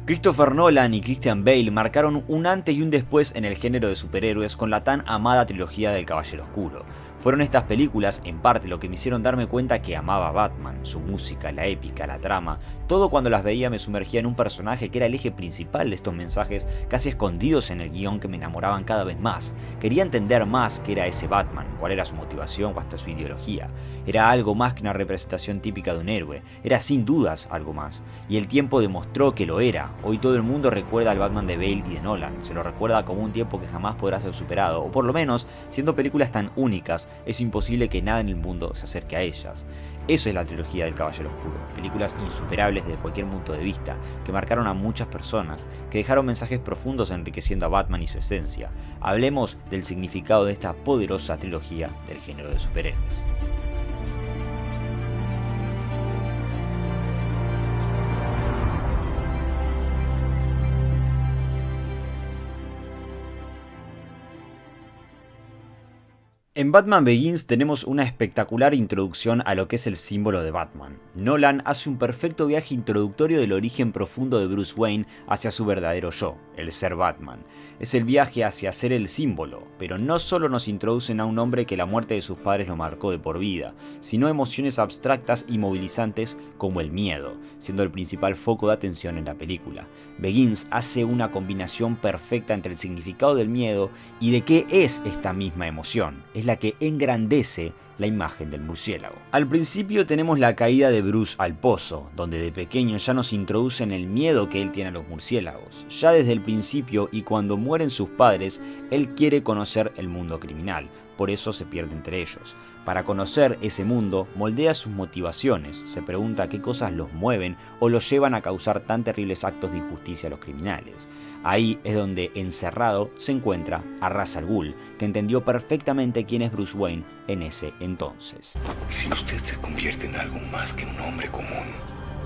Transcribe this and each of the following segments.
Christopher Nolan y Christian Bale marcaron un antes y un después en el género de superhéroes con la tan amada trilogía del Caballero Oscuro. Fueron estas películas, en parte, lo que me hicieron darme cuenta que amaba a Batman, su música, la épica, la trama. Todo cuando las veía me sumergía en un personaje que era el eje principal de estos mensajes casi escondidos en el guión que me enamoraban cada vez más. Quería entender más qué era ese Batman, cuál era su motivación o hasta su ideología. Era algo más que una representación típica de un héroe, era sin dudas algo más. Y el tiempo demostró que lo era. Hoy todo el mundo recuerda al Batman de Bale y de Nolan, se lo recuerda como un tiempo que jamás podrá ser superado, o por lo menos, siendo películas tan únicas, es imposible que nada en el mundo se acerque a ellas. Eso es la trilogía del Caballero Oscuro, películas insuperables desde cualquier punto de vista, que marcaron a muchas personas, que dejaron mensajes profundos enriqueciendo a Batman y su esencia. Hablemos del significado de esta poderosa trilogía del género de superhéroes. En Batman Begins tenemos una espectacular introducción a lo que es el símbolo de Batman. Nolan hace un perfecto viaje introductorio del origen profundo de Bruce Wayne hacia su verdadero yo, el ser Batman. Es el viaje hacia ser el símbolo, pero no solo nos introducen a un hombre que la muerte de sus padres lo marcó de por vida, sino emociones abstractas y movilizantes como el miedo, siendo el principal foco de atención en la película. Begins hace una combinación perfecta entre el significado del miedo y de qué es esta misma emoción. Es la que engrandece la imagen del murciélago. Al principio tenemos la caída de Bruce al pozo, donde de pequeño ya nos introducen el miedo que él tiene a los murciélagos. Ya desde el principio y cuando mueren sus padres, él quiere conocer el mundo criminal, por eso se pierde entre ellos. Para conocer ese mundo, moldea sus motivaciones, se pregunta qué cosas los mueven o los llevan a causar tan terribles actos de injusticia a los criminales. Ahí es donde, encerrado, se encuentra a Ra's al Ghul, que entendió perfectamente quién es Bruce Wayne en ese entonces. Si usted se convierte en algo más que un hombre común,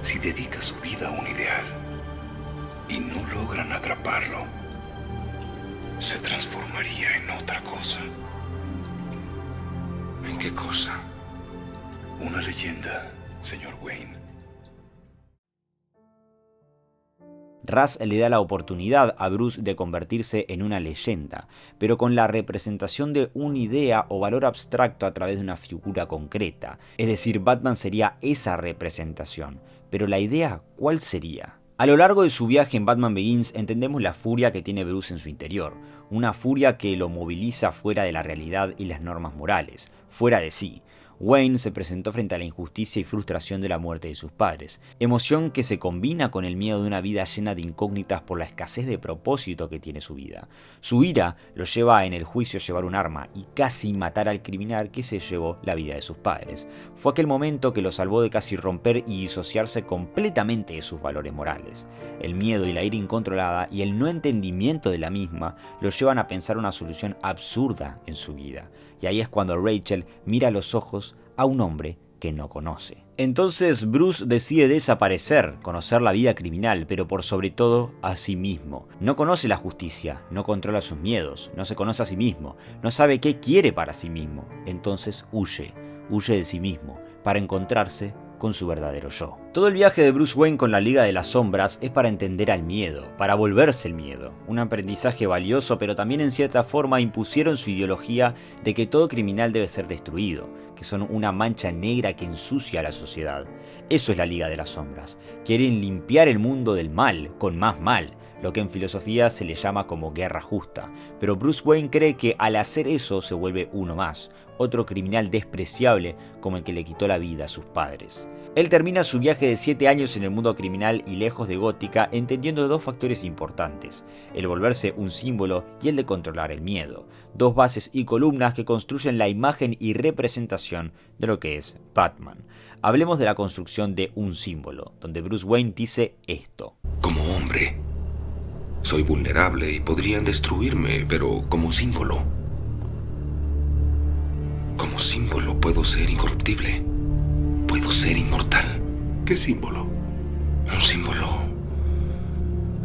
si dedica su vida a un ideal y no logran atraparlo, se transformaría en otra cosa. ¿En qué cosa? Una leyenda, señor Wayne. Ra's le da la oportunidad a Bruce de convertirse en una leyenda, pero con la representación de una idea o valor abstracto a través de una figura concreta. Es decir, Batman sería esa representación, pero la idea, ¿cuál sería? A lo largo de su viaje en Batman Begins entendemos la furia que tiene Bruce en su interior, una furia que lo moviliza fuera de la realidad y las normas morales, fuera de sí. Wayne se presentó frente a la injusticia y frustración de la muerte de sus padres, emoción que se combina con el miedo de una vida llena de incógnitas por la escasez de propósito que tiene su vida. Su ira lo lleva en el juicio a llevar un arma y casi matar al criminal que se llevó la vida de sus padres. Fue aquel momento que lo salvó de casi romper y disociarse completamente de sus valores morales. El miedo y la ira incontrolada y el no entendimiento de la misma lo llevan a pensar una solución absurda en su vida. Y ahí es cuando Rachel mira a los ojos a un hombre que no conoce. Entonces Bruce decide desaparecer, conocer la vida criminal, pero por sobre todo a sí mismo. No conoce la justicia, no controla sus miedos, no se conoce a sí mismo, no sabe qué quiere para sí mismo. Entonces huye de sí mismo para encontrarse con su verdadero yo. Todo el viaje de Bruce Wayne con la Liga de las Sombras es para entender al miedo, para volverse el miedo. Un aprendizaje valioso, pero también en cierta forma impusieron su ideología de que todo criminal debe ser destruido, que son una mancha negra que ensucia a la sociedad. Eso es la Liga de las Sombras. Quieren limpiar el mundo del mal, con más mal, lo que en filosofía se le llama como guerra justa. Pero Bruce Wayne cree que al hacer eso se vuelve uno más, otro criminal despreciable como el que le quitó la vida a sus padres. Él termina su viaje de 7 años en el mundo criminal y lejos de Gótica entendiendo dos factores importantes, el volverse un símbolo y el de controlar el miedo, dos bases y columnas que construyen la imagen y representación de lo que es Batman. Hablemos de la construcción de un símbolo, donde Bruce Wayne dice esto. Como hombre, soy vulnerable y podrían destruirme, pero como símbolo puedo ser incorruptible. Puedo ser inmortal. ¿Qué símbolo? Un símbolo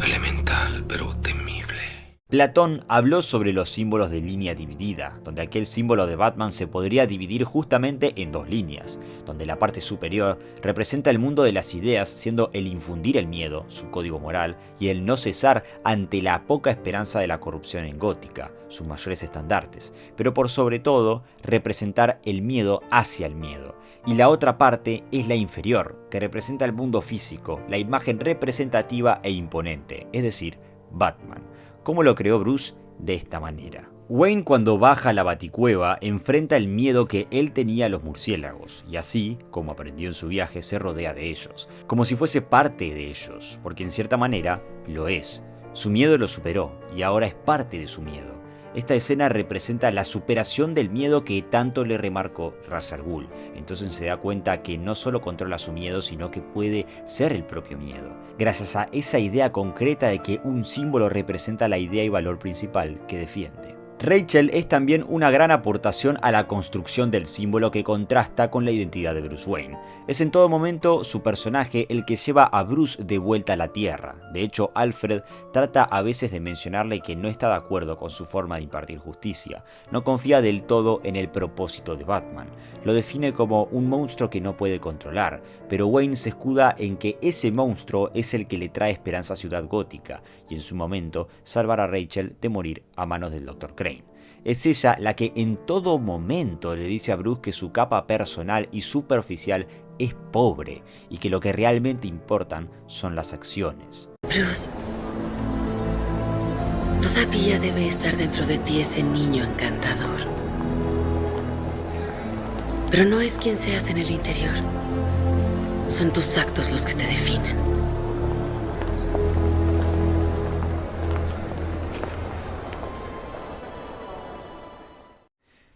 elemental, pero temible. Platón habló sobre los símbolos de línea dividida, donde aquel símbolo de Batman se podría dividir justamente en dos líneas, donde la parte superior representa el mundo de las ideas, siendo el infundir el miedo, su código moral, y el no cesar ante la poca esperanza de la corrupción en Gótica, sus mayores estandartes, pero por sobre todo representar el miedo hacia el miedo. Y la otra parte es la inferior, que representa el mundo físico, la imagen representativa e imponente, es decir, Batman. ¿Cómo lo creó Bruce? De esta manera. Wayne, cuando baja a la Baticueva, enfrenta el miedo que él tenía a los murciélagos, y así, como aprendió en su viaje, se rodea de ellos, como si fuese parte de ellos, porque en cierta manera lo es. Su miedo lo superó, y ahora es parte de su miedo. Esta escena representa la superación del miedo que tanto le remarcó Ra's al Ghul. Entonces se da cuenta que no solo controla su miedo, sino que puede ser el propio miedo. Gracias a esa idea concreta de que un símbolo representa la idea y valor principal que defiende. Rachel es también una gran aportación a la construcción del símbolo que contrasta con la identidad de Bruce Wayne. Es en todo momento su personaje el que lleva a Bruce de vuelta a la Tierra. De hecho, Alfred trata a veces de mencionarle que no está de acuerdo con su forma de impartir justicia. No confía del todo en el propósito de Batman. Lo define como un monstruo que no puede controlar, pero Wayne se escuda en que ese monstruo es el que le trae esperanza a Ciudad Gótica y en su momento salvar a Rachel de morir a manos del Dr. Crane. Es ella la que en todo momento le dice a Bruce que su capa personal y superficial es pobre y que lo que realmente importan son las acciones. Bruce, todavía debe estar dentro de ti ese niño encantador. Pero no es quien seas en el interior. Son tus actos los que te definen.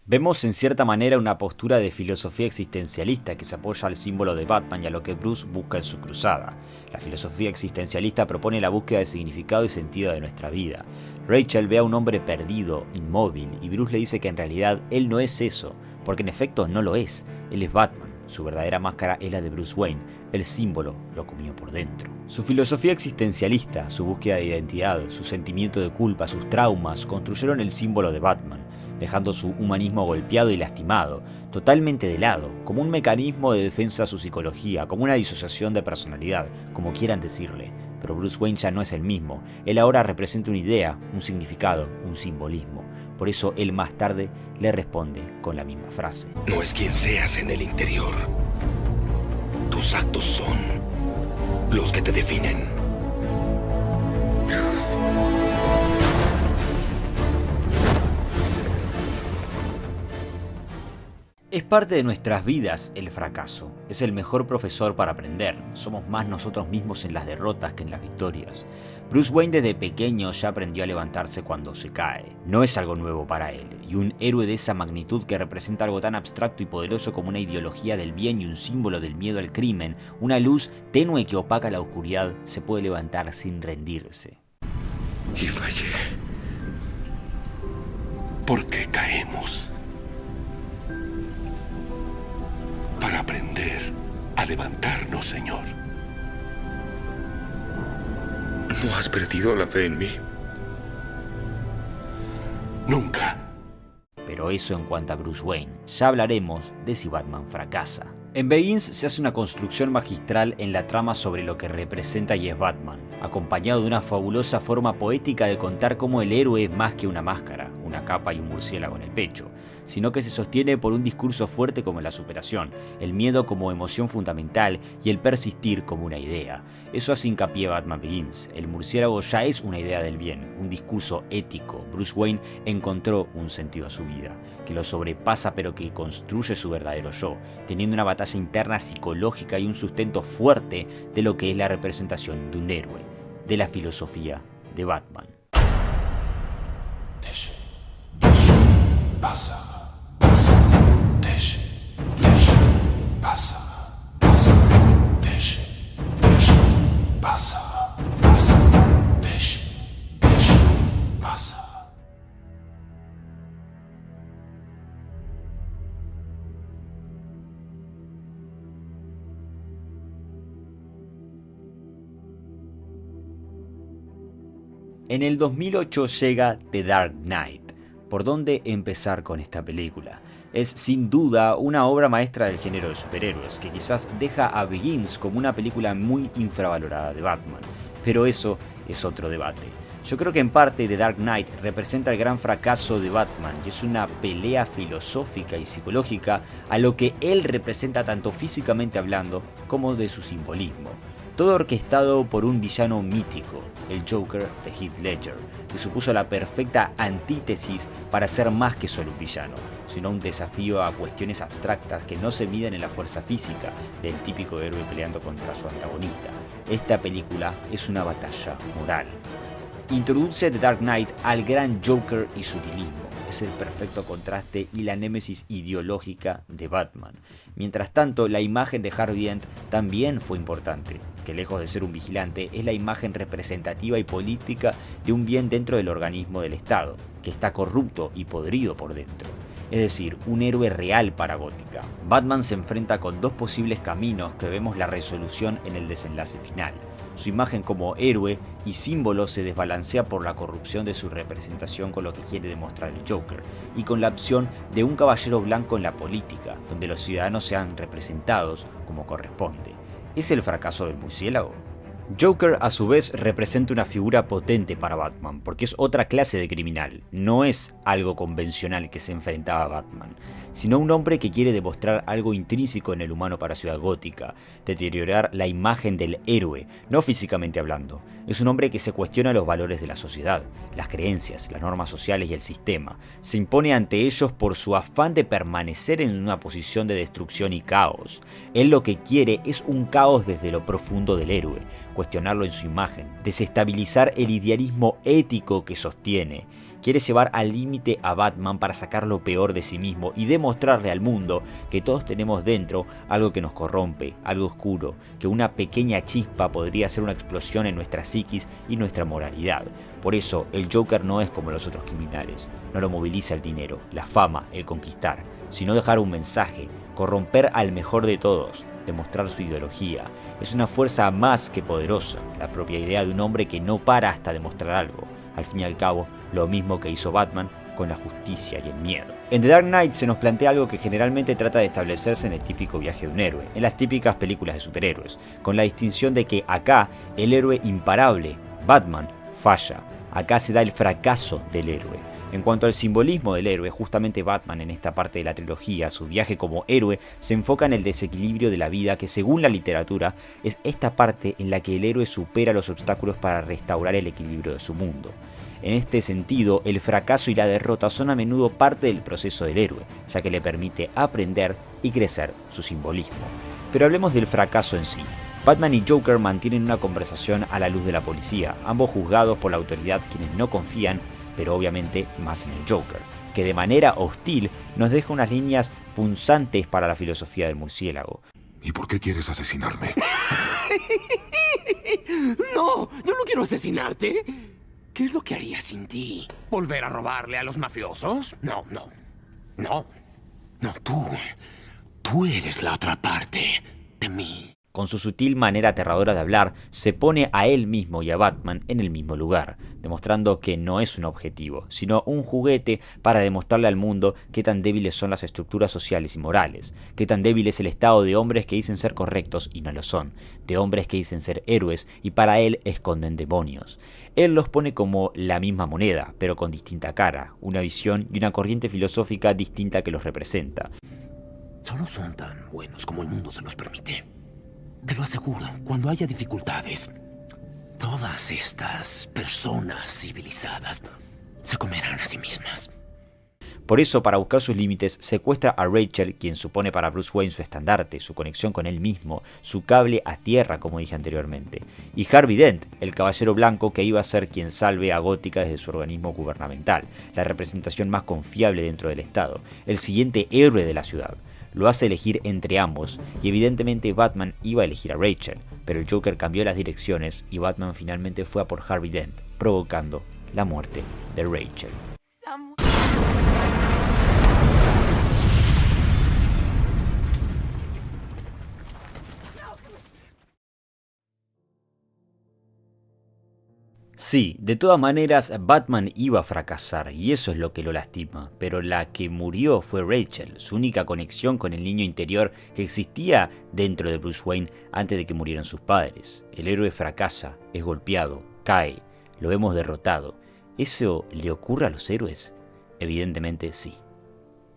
Vemos en cierta manera una postura de filosofía existencialista que se apoya al símbolo de Batman y a lo que Bruce busca en su cruzada. La filosofía existencialista propone la búsqueda de significado y sentido de nuestra vida. Rachel ve a un hombre perdido, inmóvil, y Bruce le dice que en realidad él no es eso, porque en efecto no lo es. Él es Batman. Su verdadera máscara es la de Bruce Wayne. El símbolo lo comió por dentro. Su filosofía existencialista, su búsqueda de identidad, su sentimiento de culpa, sus traumas, construyeron el símbolo de Batman, dejando su humanismo golpeado y lastimado, totalmente de lado, como un mecanismo de defensa a su psicología, como una disociación de personalidad, como quieran decirle. Pero Bruce Wayne ya no es el mismo. Él ahora representa una idea, un significado, un simbolismo. Por eso él más tarde le responde con la misma frase. No es quien seas en el interior. Tus actos son los que te definen. Bruce. Es parte de nuestras vidas el fracaso. Es el mejor profesor para aprender. Somos más nosotros mismos en las derrotas que en las victorias. Bruce Wayne desde pequeño ya aprendió a levantarse cuando se cae. No es algo nuevo para él, y un héroe de esa magnitud que representa algo tan abstracto y poderoso como una ideología del bien y un símbolo del miedo al crimen, una luz tenue que opaca la oscuridad, se puede levantar sin rendirse. Y fallé. ¿Por qué caemos? Para aprender a levantarnos, Señor. ¿No has perdido la fe en mí? Nunca. Pero eso en cuanto a Bruce Wayne. Ya hablaremos de si Batman fracasa. En Begins se hace una construcción magistral en la trama sobre lo que representa y es Batman, acompañado de una fabulosa forma poética de contar cómo el héroe es más que una máscara, una capa y un murciélago en el pecho, sino que se sostiene por un discurso fuerte como la superación, el miedo como emoción fundamental y el persistir como una idea. Eso hace hincapié Batman Begins. El murciélago ya es una idea del bien, un discurso ético. Bruce Wayne encontró un sentido a su vida, que lo sobrepasa pero que construye su verdadero yo, teniendo una batalla interna psicológica y un sustento fuerte de lo que es la representación de un héroe, de la filosofía de Batman. Pasa, pasa, deixe, deixe, pasa, pasa, deixe, deixe, pasa, pasa, deixe, deixe, pasa. En el 2008 llega The Dark Knight. ¿Por dónde empezar con esta película? Es sin duda una obra maestra del género de superhéroes, que quizás deja a Begins como una película muy infravalorada de Batman, pero eso es otro debate. Yo creo que en parte The Dark Knight representa el gran fracaso de Batman, y es una pelea filosófica y psicológica a lo que él representa tanto físicamente hablando como de su simbolismo. Todo orquestado por un villano mítico, el Joker de Heath Ledger, que supuso la perfecta antítesis para ser más que solo un villano, sino un desafío a cuestiones abstractas que no se miden en la fuerza física del típico héroe peleando contra su antagonista. Esta película es una batalla moral. Introduce The Dark Knight al gran Joker y su nihilismo. Es el perfecto contraste y la némesis ideológica de Batman. Mientras tanto, la imagen de Harvey Dent también fue importante, que lejos de ser un vigilante, es la imagen representativa y política de un bien dentro del organismo del Estado, que está corrupto y podrido por dentro. Es decir, un héroe real para Gótica. Batman se enfrenta con dos posibles caminos que vemos la resolución en el desenlace final. Su imagen como héroe y símbolo se desbalancea por la corrupción de su representación con lo que quiere demostrar el Joker, y con la opción de un caballero blanco en la política, donde los ciudadanos sean representados como corresponde. ¿Es el fracaso del murciélago? Joker a su vez representa una figura potente para Batman, porque es otra clase de criminal, no es algo convencional que se enfrentaba a Batman, sino un hombre que quiere demostrar algo intrínseco en el humano para Ciudad Gótica, deteriorar la imagen del héroe, no físicamente hablando. Es un hombre que se cuestiona los valores de la sociedad, las creencias, las normas sociales y el sistema. Se impone ante ellos por su afán de permanecer en una posición de destrucción y caos. Él lo que quiere es un caos desde lo profundo del héroe, cuestionarlo en su imagen, desestabilizar el idealismo ético que sostiene. Quiere llevar al límite a Batman para sacar lo peor de sí mismo y demostrarle al mundo que todos tenemos dentro algo que nos corrompe, algo oscuro, que una pequeña chispa podría ser una explosión en nuestra psiquis y nuestra moralidad. Por eso, el Joker no es como los otros criminales. No lo moviliza el dinero, la fama, el conquistar, sino dejar un mensaje, corromper al mejor de todos, demostrar su ideología. Es una fuerza más que poderosa, la propia idea de un hombre que no para hasta demostrar algo. Al fin y al cabo, lo mismo que hizo Batman con la justicia y el miedo. En The Dark Knight se nos plantea algo que generalmente trata de establecerse en el típico viaje de un héroe, en las típicas películas de superhéroes, con la distinción de que acá el héroe imparable, Batman, falla. Acá se da el fracaso del héroe. En cuanto al simbolismo del héroe, justamente Batman en esta parte de la trilogía, su viaje como héroe, se enfoca en el desequilibrio de la vida que según la literatura es esta parte en la que el héroe supera los obstáculos para restaurar el equilibrio de su mundo. En este sentido, el fracaso y la derrota son a menudo parte del proceso del héroe, ya que le permite aprender y crecer su simbolismo. Pero hablemos del fracaso en sí. Batman y Joker mantienen una conversación a la luz de la policía, ambos juzgados por la autoridad quienes no confían, pero obviamente más en el Joker, que de manera hostil nos deja unas líneas punzantes para la filosofía del murciélago. ¿Y por qué quieres asesinarme? No, yo no quiero asesinarte. ¿Qué es lo que haría sin ti? ¿Volver a robarle a los mafiosos? No. No, tú eres la otra parte de mí. Con su sutil manera aterradora de hablar, se pone a él mismo y a Batman en el mismo lugar, demostrando que no es un objetivo, sino un juguete para demostrarle al mundo qué tan débiles son las estructuras sociales y morales, qué tan débil es el estado de hombres que dicen ser correctos y no lo son, de hombres que dicen ser héroes y para él esconden demonios. Él los pone como la misma moneda, pero con distinta cara, una visión y una corriente filosófica distinta que los representa. Solo son tan buenos como el mundo se los permite. Te lo aseguro, cuando haya dificultades, todas estas personas civilizadas se comerán a sí mismas. Por eso, para buscar sus límites, secuestra a Rachel, quien supone para Bruce Wayne su estandarte, su conexión con él mismo, su cable a tierra, como dije anteriormente. Y Harvey Dent, el caballero blanco que iba a ser quien salve a Gótica desde su organismo gubernamental, la representación más confiable dentro del Estado, el siguiente héroe de la ciudad. Lo hace elegir entre ambos, y evidentemente Batman iba a elegir a Rachel, pero el Joker cambió las direcciones y Batman finalmente fue a por Harvey Dent, provocando la muerte de Rachel. Sí, de todas maneras Batman iba a fracasar y eso es lo que lo lastima, pero la que murió fue Rachel, su única conexión con el niño interior que existía dentro de Bruce Wayne antes de que murieran sus padres. El héroe fracasa, es golpeado, cae, lo hemos derrotado. ¿Eso le ocurre a los héroes? Evidentemente sí.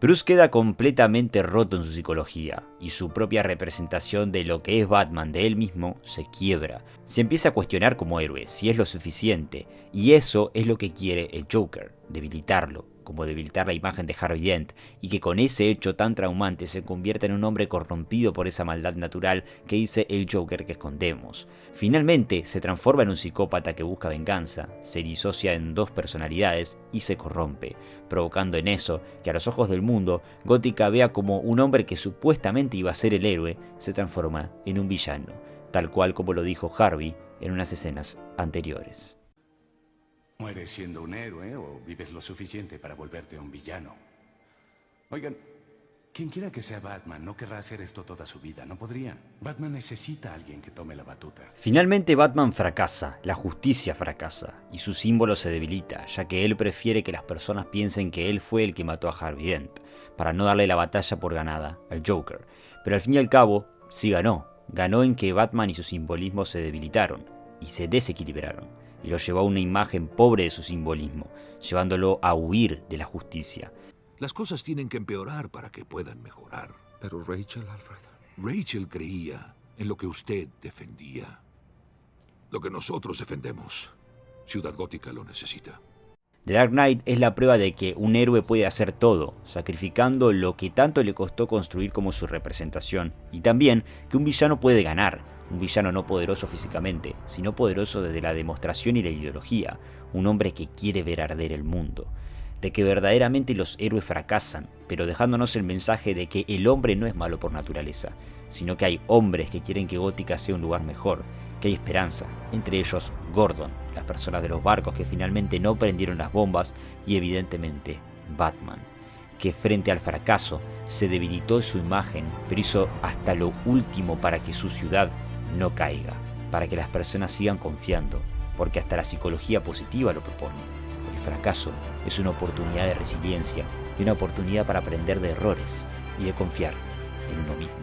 Bruce queda completamente roto en su psicología y su propia representación de lo que es Batman de él mismo se quiebra. Se empieza a cuestionar como héroe si es lo suficiente y eso es lo que quiere el Joker, debilitarlo, como debilitar la imagen de Harvey Dent y que con ese hecho tan traumante se convierta en un hombre corrompido por esa maldad natural que dice el Joker que escondemos. Finalmente se transforma en un psicópata que busca venganza, se disocia en dos personalidades y se corrompe, provocando en eso que a los ojos del mundo Gótica vea como un hombre que supuestamente iba a ser el héroe se transforma en un villano, tal cual como lo dijo Harvey en unas escenas anteriores. ¿Mueres siendo un héroe o vives lo suficiente para volverte un villano? Oigan, quien quiera que sea Batman no querrá hacer esto toda su vida, no podría. Batman necesita a alguien que tome la batuta. Finalmente Batman fracasa, la justicia fracasa, y su símbolo se debilita, ya que él prefiere que las personas piensen que él fue el que mató a Harvey Dent, para no darle la batalla por ganada al Joker. Pero al fin y al cabo, sí ganó en que Batman y su simbolismo se debilitaron, y se desequilibraron. Y lo llevó a una imagen pobre de su simbolismo, llevándolo a huir de la justicia. Las cosas tienen que empeorar para que puedan mejorar. Pero Rachel, Alfred. Rachel creía en lo que usted defendía. Lo que nosotros defendemos. Ciudad Gótica lo necesita. The Dark Knight es la prueba de que un héroe puede hacer todo, sacrificando lo que tanto le costó construir como su representación, y también que un villano puede ganar. Un villano no poderoso físicamente, sino poderoso desde la demostración y la ideología, un hombre que quiere ver arder el mundo, de que verdaderamente los héroes fracasan, pero dejándonos el mensaje de que el hombre no es malo por naturaleza, sino que hay hombres que quieren que Gótica sea un lugar mejor, que hay esperanza, entre ellos Gordon, las personas de los barcos que finalmente no prendieron las bombas y evidentemente Batman, que frente al fracaso se debilitó su imagen, pero hizo hasta lo último para que su ciudad no caiga, para que las personas sigan confiando, porque hasta la psicología positiva lo propone. El fracaso es una oportunidad de resiliencia y una oportunidad para aprender de errores y de confiar en uno mismo.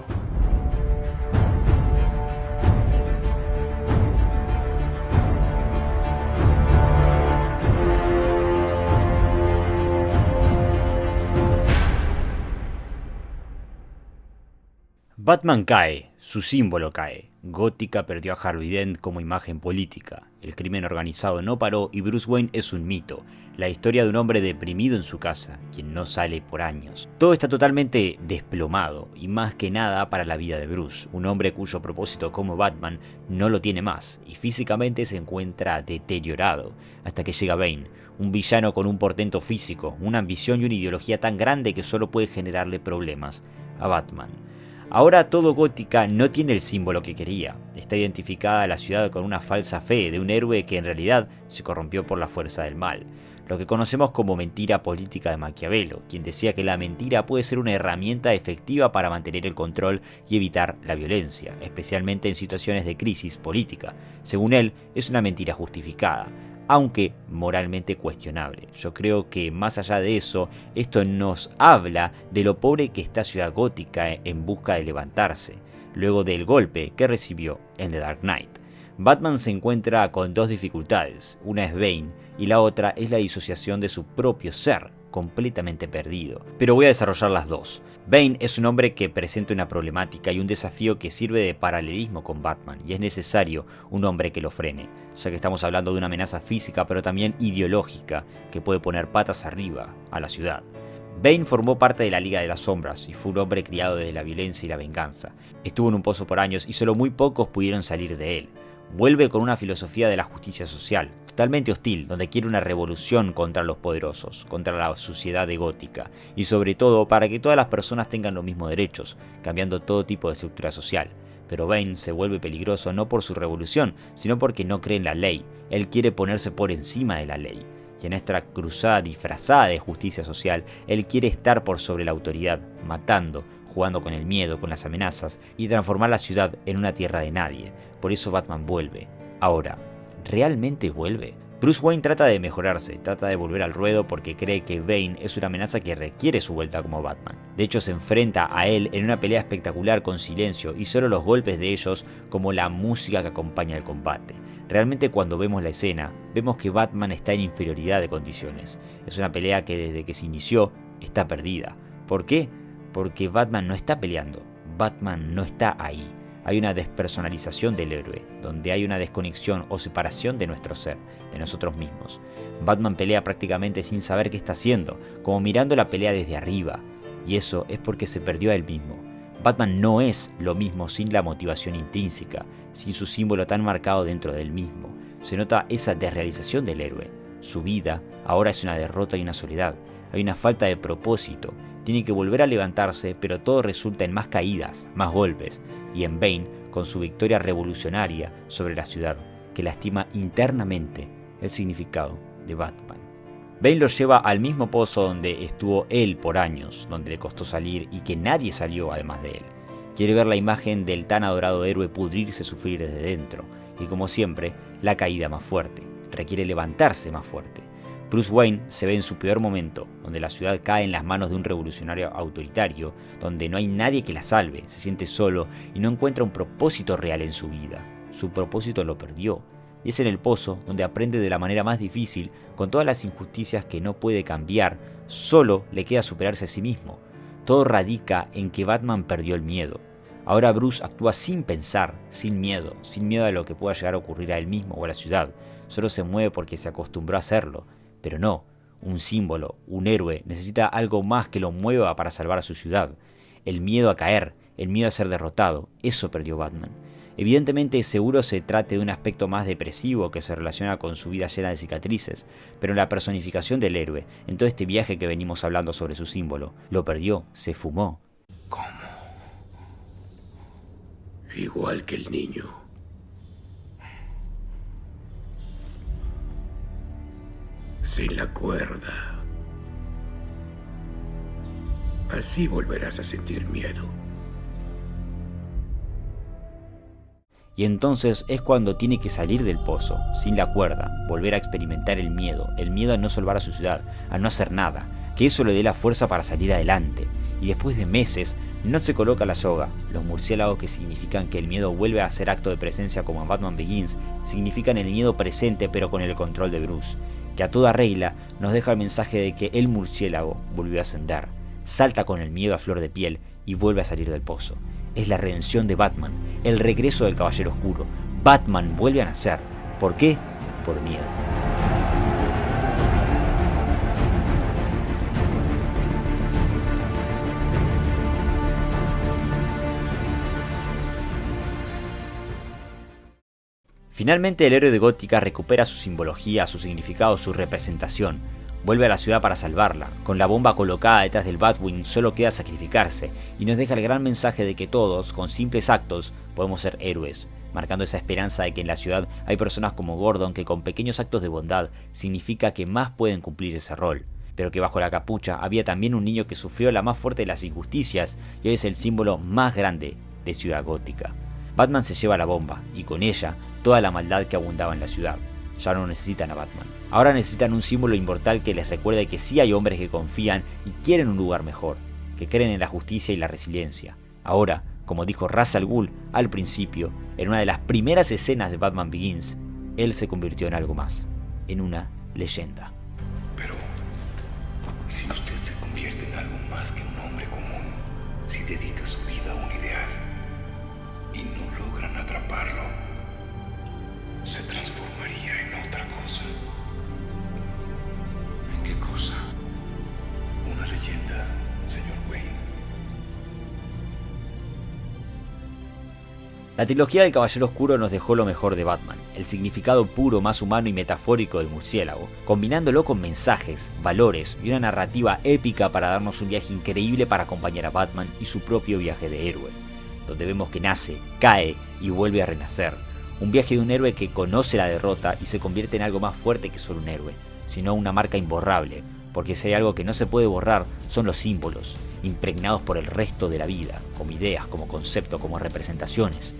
Batman cae, su símbolo cae. Gótica perdió a Harvey Dent como imagen política. El crimen organizado no paró y Bruce Wayne es un mito. La historia de un hombre deprimido en su casa, quien no sale por años. Todo está totalmente desplomado y más que nada para la vida de Bruce, un hombre cuyo propósito como Batman no lo tiene más y físicamente se encuentra deteriorado hasta que llega Bane, un villano con un portento físico, una ambición y una ideología tan grande que solo puede generarle problemas a Batman. Ahora todo Gótica no tiene el símbolo que quería. Está identificada la ciudad con una falsa fe de un héroe que en realidad se corrompió por la fuerza del mal. Lo que conocemos como mentira política de Maquiavelo, quien decía que la mentira puede ser una herramienta efectiva para mantener el control y evitar la violencia, especialmente en situaciones de crisis política. Según él, es una mentira justificada, aunque moralmente cuestionable. Yo creo que más allá de eso, esto nos habla de lo pobre que está Ciudad Gótica en busca de levantarse, luego del golpe que recibió en The Dark Knight. Batman se encuentra con dos dificultades, una es Bane y la otra es la disociación de su propio ser, completamente perdido. Pero voy a desarrollar las dos. Bane es un hombre que presenta una problemática y un desafío que sirve de paralelismo con Batman, y es necesario un hombre que lo frene, ya que estamos hablando de una amenaza física pero también ideológica que puede poner patas arriba a la ciudad. Bane formó parte de la Liga de las Sombras y fue un hombre criado desde la violencia y la venganza. Estuvo en un pozo por años y solo muy pocos pudieron salir de él. Vuelve con una filosofía de la justicia social, totalmente hostil, donde quiere una revolución contra los poderosos, contra la sociedad de Gótica, y sobre todo para que todas las personas tengan los mismos derechos, cambiando todo tipo de estructura social. Pero Bane se vuelve peligroso no por su revolución, sino porque no cree en la ley. Él quiere ponerse por encima de la ley. Y en esta cruzada disfrazada de justicia social, él quiere estar por sobre la autoridad, matando, jugando con el miedo, con las amenazas, y transformar la ciudad en una tierra de nadie. Por eso Batman vuelve. Ahora, ¿realmente vuelve? Bruce Wayne trata de mejorarse, trata de volver al ruedo porque cree que Bane es una amenaza que requiere su vuelta como Batman. De hecho, se enfrenta a él en una pelea espectacular con silencio y solo los golpes de ellos como la música que acompaña el combate. Realmente cuando vemos la escena, vemos que Batman está en inferioridad de condiciones. Es una pelea que desde que se inició está perdida. ¿Por qué? Porque Batman no está peleando, Batman no está ahí. Hay una despersonalización del héroe, donde hay una desconexión o separación de nuestro ser, de nosotros mismos. Batman pelea prácticamente sin saber qué está haciendo, como mirando la pelea desde arriba, y eso es porque se perdió a él mismo. Batman no es lo mismo sin la motivación intrínseca, sin su símbolo tan marcado dentro del mismo. Se nota esa desrealización del héroe. Su vida ahora es una derrota y una soledad. Hay una falta de propósito. Tiene que volver a levantarse, pero todo resulta en más caídas, más golpes, y en Bane con su victoria revolucionaria sobre la ciudad, que lastima internamente el significado de Batman. Bane lo lleva al mismo pozo donde estuvo él por años, donde le costó salir y que nadie salió además de él. Quiere ver la imagen del tan adorado héroe pudrirse, sufrir desde dentro, y como siempre, la caída más fuerte. Requiere levantarse más fuerte. Bruce Wayne se ve en su peor momento, donde la ciudad cae en las manos de un revolucionario autoritario, donde no hay nadie que la salve, se siente solo y no encuentra un propósito real en su vida. Su propósito lo perdió, y es en el pozo donde aprende de la manera más difícil, con todas las injusticias que no puede cambiar, solo le queda superarse a sí mismo. Todo radica en que Batman perdió el miedo. Ahora Bruce actúa sin pensar, sin miedo a lo que pueda llegar a ocurrir a él mismo o a la ciudad. Solo se mueve porque se acostumbró a hacerlo. Pero no, un símbolo, un héroe, necesita algo más que lo mueva para salvar a su ciudad. El miedo a caer, el miedo a ser derrotado, eso perdió Batman. Evidentemente seguro se trate de un aspecto más depresivo que se relaciona con su vida llena de cicatrices, pero en la personificación del héroe, en todo este viaje que venimos hablando sobre su símbolo, lo perdió, se fumó. ¿Cómo? Igual que el niño. Sin la cuerda. Así volverás a sentir miedo. Y entonces es cuando tiene que salir del pozo, sin la cuerda, volver a experimentar el miedo a no salvar a su ciudad, a no hacer nada, que eso le dé la fuerza para salir adelante. Y después de meses, no se coloca la soga. Los murciélagos, que significan que el miedo vuelve a ser acto de presencia como en Batman Begins, significan el miedo presente pero con el control de Bruce, que a toda regla nos deja el mensaje de que el murciélago volvió a ascender, salta con el miedo a flor de piel y vuelve a salir del pozo. Es la redención de Batman, el regreso del Caballero Oscuro. Batman vuelve a nacer. ¿Por qué? Por miedo. Finalmente el héroe de Gótica recupera su simbología, su significado, su representación. Vuelve a la ciudad para salvarla. Con la bomba colocada detrás del Batwing solo queda sacrificarse, y nos deja el gran mensaje de que todos, con simples actos, podemos ser héroes, marcando esa esperanza de que en la ciudad hay personas como Gordon que con pequeños actos de bondad significa que más pueden cumplir ese rol, pero que bajo la capucha había también un niño que sufrió la más fuerte de las injusticias y hoy es el símbolo más grande de Ciudad Gótica. Batman se lleva la bomba, y con ella toda la maldad que abundaba en la ciudad. Ya no necesitan a Batman. Ahora necesitan un símbolo inmortal que les recuerde que sí hay hombres que confían y quieren un lugar mejor, que creen en la justicia y la resiliencia. Ahora, como dijo Ra's al Ghul al principio, en una de las primeras escenas de Batman Begins, él se convirtió en algo más, en una leyenda. Pero si usted se convierte en algo más que un hombre común, si dedica su vida a un ideal y no logran atraparlo, se transformaría en otra cosa. ¿En qué cosa? Una leyenda, señor Wayne. La trilogía del Caballero Oscuro nos dejó lo mejor de Batman, el significado puro, más humano y metafórico del murciélago, combinándolo con mensajes, valores y una narrativa épica para darnos un viaje increíble para acompañar a Batman y su propio viaje de héroe, donde vemos que nace, cae y vuelve a renacer. Un viaje de un héroe que conoce la derrota y se convierte en algo más fuerte que solo un héroe, sino una marca imborrable, porque si hay algo que no se puede borrar son los símbolos, impregnados por el resto de la vida, como ideas, como conceptos, como representaciones.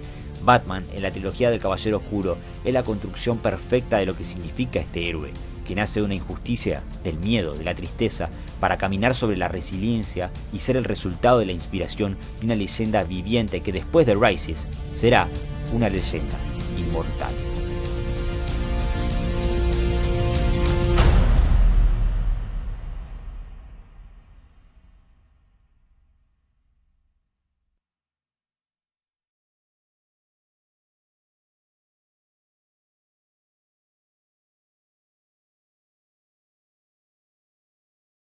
Batman, en la trilogía del Caballero Oscuro, es la construcción perfecta de lo que significa este héroe, que nace de una injusticia, del miedo, de la tristeza, para caminar sobre la resiliencia y ser el resultado de la inspiración de una leyenda viviente que después de Rises será una leyenda inmortal.